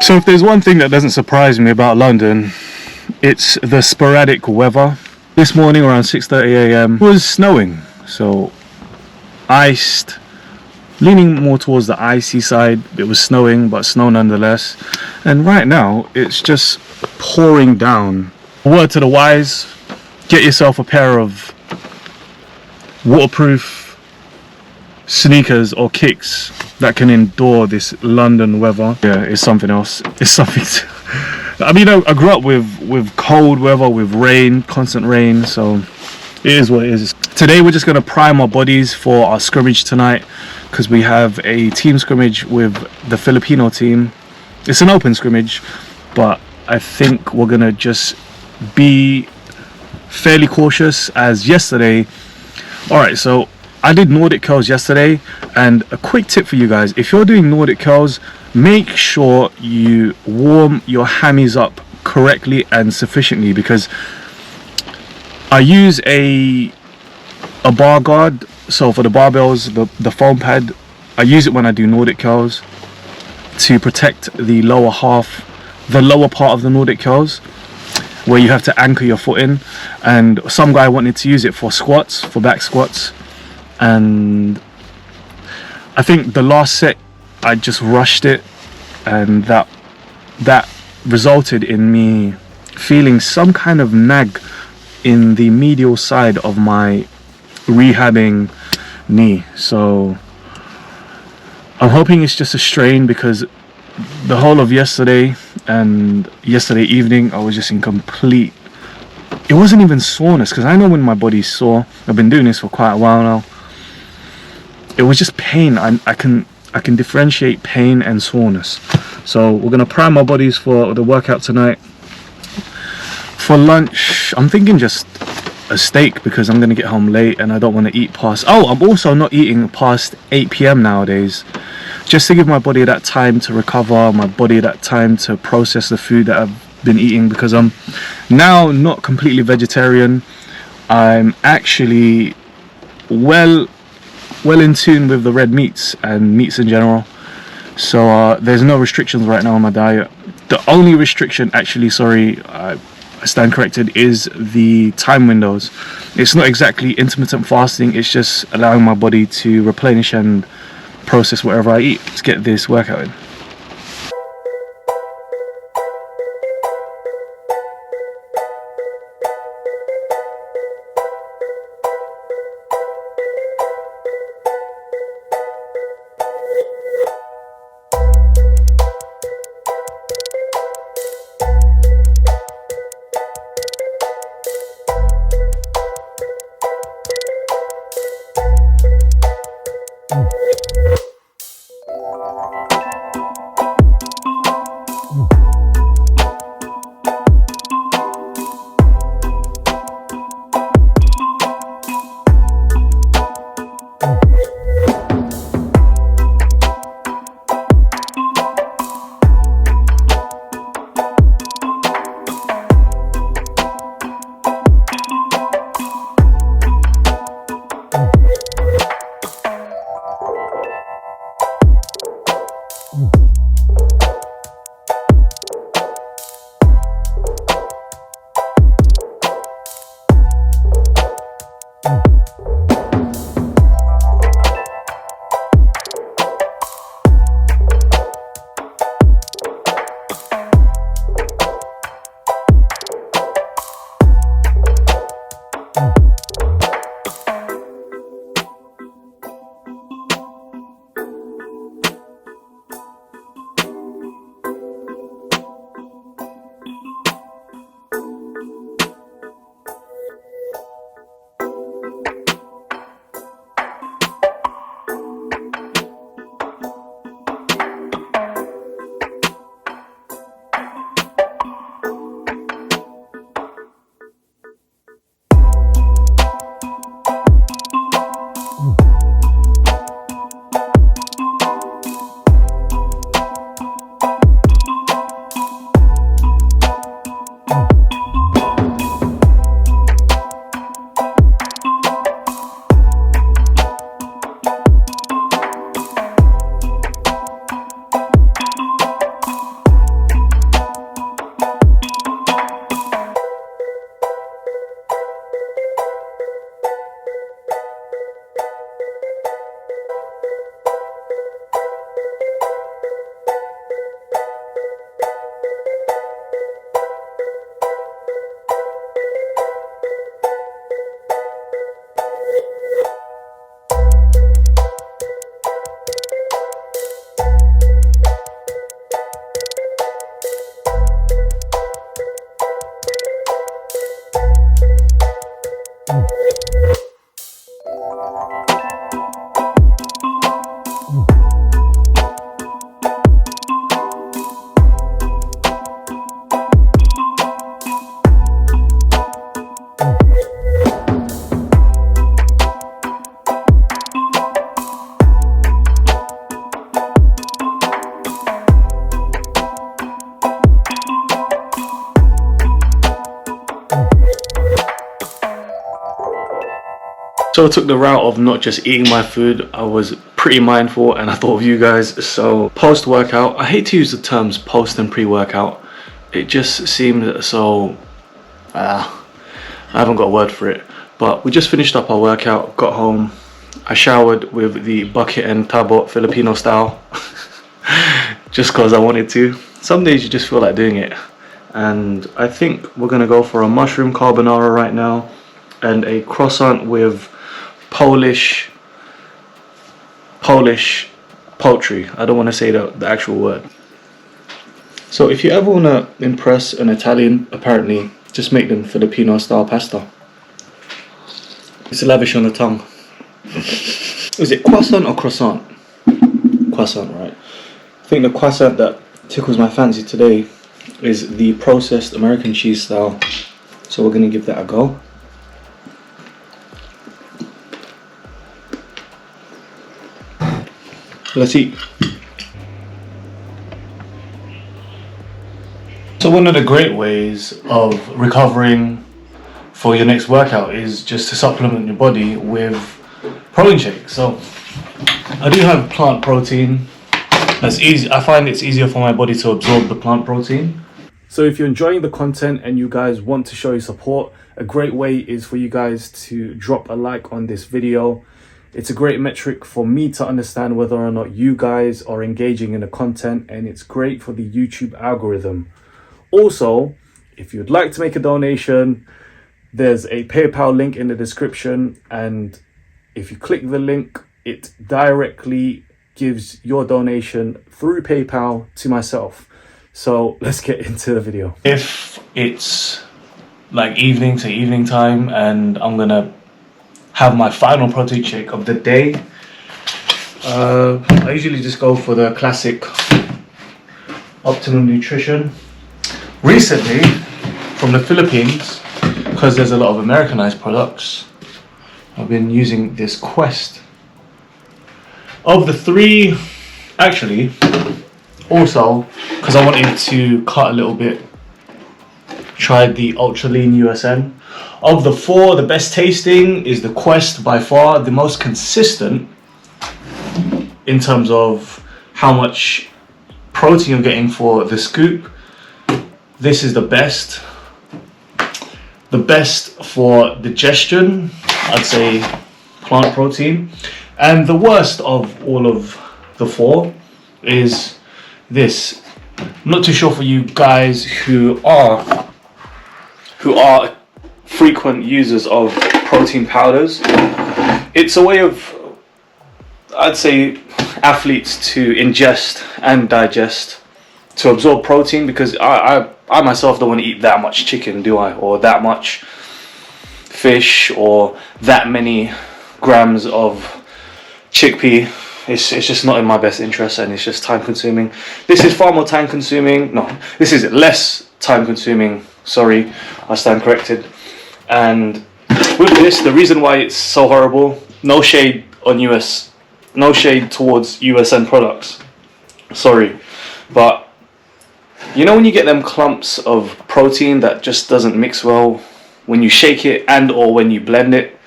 So if there's one thing that doesn't surprise me about London, it's the sporadic weather. This morning around 6:30 a.m. it was snowing, so iced, leaning more towards the icy side. It was snowing, but snow nonetheless. And right now it's just pouring down. Word to the wise, get yourself a pair of waterproof sneakers or kicks that can endure this London weather. Yeah, it's something else. It's something I mean, I grew up with cold weather, with rain, constant rain, so it is what it is. Today we're just going to prime our bodies for our scrimmage tonight, because we have a team scrimmage with the Filipino team. It's an open scrimmage, but I think we're going to just be fairly cautious, as yesterday. Alright, so I did Nordic curls yesterday, and a quick tip for you guys: if you're doing Nordic curls, make sure you warm your hammies up correctly and sufficiently, because I use a bar guard. So for the barbells, the foam pad, I use it when I do Nordic curls to protect the lower half, the lower part of the Nordic curls, where you have to anchor your foot in. And some guy wanted to use it for squats, for back squats, and I think the last set I just rushed it, and that resulted in me feeling some kind of nag in the medial side of my rehabbing knee. So I'm hoping it's just a strain, because the whole of yesterday and yesterday evening I was just in complete, it wasn't even soreness, because I know when my body's sore. I've been doing this for quite a while now. It was just pain. I can differentiate pain and soreness. So we're gonna prime our bodies for the workout tonight. For lunch, I'm thinking just a steak, because I'm gonna get home late and I don't want to eat past. Oh, I'm also not eating past 8 p.m. nowadays, just to give my body that time to recover, my body that time to process the food that I've been eating, because I'm now not completely vegetarian. I'm actually well in tune with the red meats and meats in general. So there's no restrictions right now on my diet. The only restriction, actually, sorry, I stand corrected, is the time windows. It's not exactly intermittent fasting, it's just allowing my body to replenish and process whatever I eat. Let's get this workout in. So I took the route of not just eating my food. I was pretty mindful and I thought of you guys. So post-workout, I hate to use the terms post and pre-workout. It just seemed so, I haven't got a word for it. But we just finished up our workout, got home. I showered with the bucket and tabot Filipino style. Just because I wanted to. Some days you just feel like doing it. And I think we're gonna go for a mushroom carbonara right now and a croissant with Polish poultry. I don't want to say the actual word. So if you ever want to impress an Italian, apparently just make them Filipino style pasta. It's lavish on the tongue. Is it croissant or croissant? Croissant, right? I think the croissant that tickles my fancy today is the processed American cheese style. So we're going to give that a go. Let's eat. So one of the great ways of recovering for your next workout is just to supplement your body with protein shakes. So I do have plant protein. That's easy. I find it's easier for my body to absorb the plant protein. So if you're enjoying the content and you guys want to show your support, a great way is for you guys to drop a like on this video. It's a great metric for me to understand whether or not you guys are engaging in the content, and it's great for the YouTube algorithm. Also, if you'd like to make a donation, there's a PayPal link in the description, and if you click the link, it directly gives your donation through PayPal to myself. So let's get into the video. If it's like evening to evening time and I'm gonna have my final protein shake of the day, I usually just go for the classic Optimum Nutrition. Recently, from the Philippines, because there's a lot of Americanized products, I've been using this Quest. Of the three, actually, also, because I wanted to cut a little bit, tried the Ultra Lean USN. Of the four, the best tasting is the Quest by far, the most consistent in terms of how much protein you're getting for the scoop. This is the best. The best for digestion, I'd say plant protein. And the worst of all of the four is this. I'm not too sure for you guys who are frequent users of protein powders. It's a way of, I'd say, athletes to ingest and digest, to absorb protein, because I myself don't want to eat that much chicken, do I? Or that much fish, or that many grams of chickpea. It's just not in my best interest, and it's just time consuming. This is far more time consuming. No, this is less time consuming. Sorry, I stand corrected. And with this, the reason why it's so horrible, no shade on no shade towards USN products. Sorry, but you know when you get them clumps of protein that just doesn't mix well when you shake it and or when you blend it?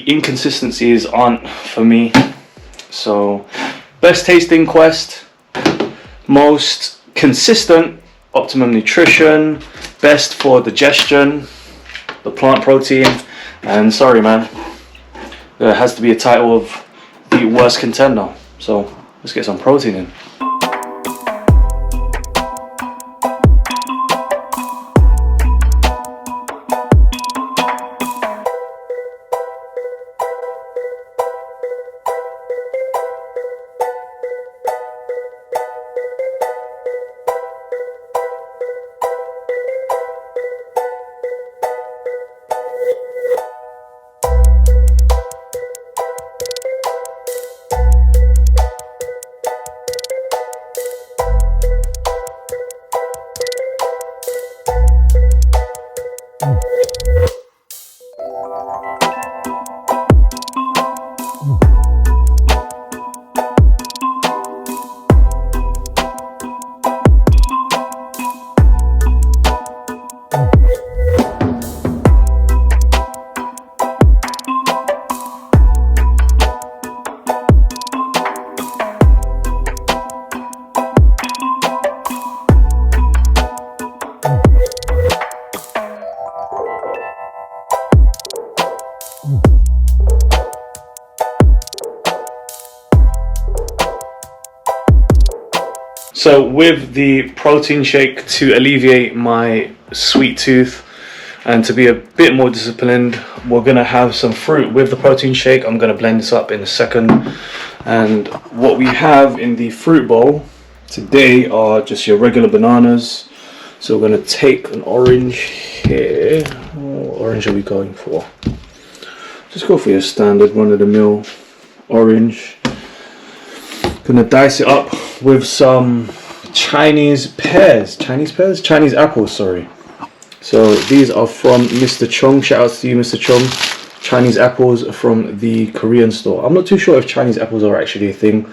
Inconsistencies aren't for me. So best tasting Quest, most consistent Optimum Nutrition, best for digestion, the plant protein, and sorry man, there has to be a title of the worst contender. So let's get some protein in. So with the protein shake, to alleviate my sweet tooth and to be a bit more disciplined, we're gonna have some fruit with the protein shake. I'm gonna blend this up in a second. And what we have in the fruit bowl today are just your regular bananas. So we're gonna take an orange here. What orange are we going for? Just go for your standard run-of-the-mill orange. Gonna dice it up with some Chinese apples, sorry. So these are from Mr. Chong. Shout out to you, Mr. Chong. Chinese apples from the Korean store. I'm not too sure if Chinese apples are actually a thing,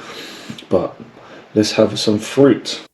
but let's have some fruit.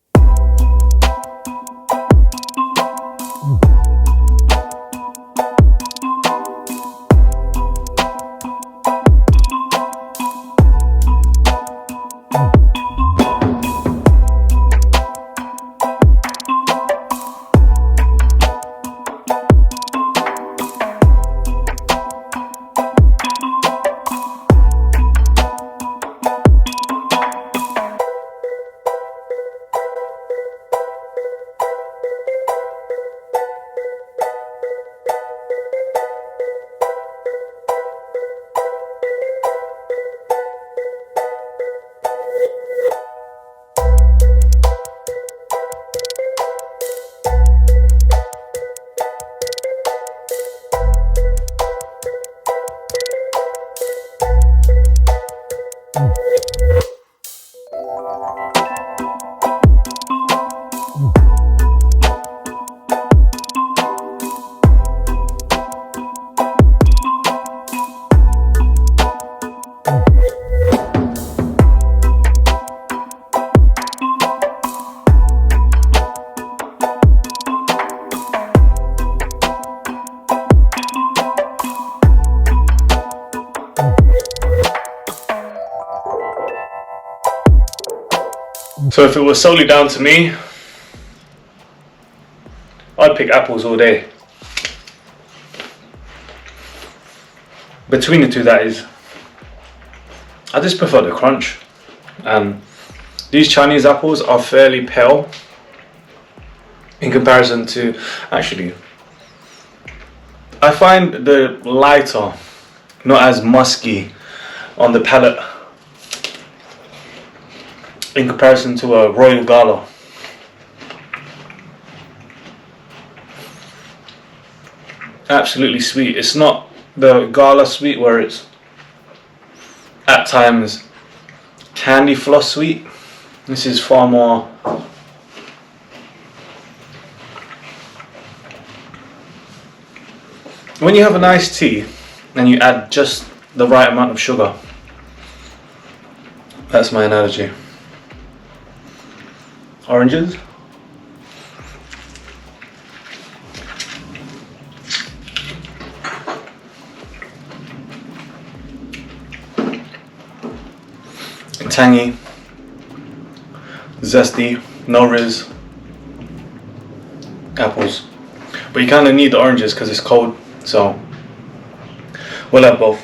So if it was solely down to me, I'd pick apples all day. Between the two, that is. I just prefer the crunch. These Chinese apples are fairly pale in comparison to, actually, I find the lighter, not as musky on the palate in comparison to a Royal Gala. Absolutely sweet. It's not the Gala sweet where it's at times candy floss sweet. This is far more when you have an iced tea and you add just the right amount of sugar. That's my analogy. Oranges. Tangy, zesty, no rizz. Apples. But you kind of need the oranges because it's cold, so we'll have both.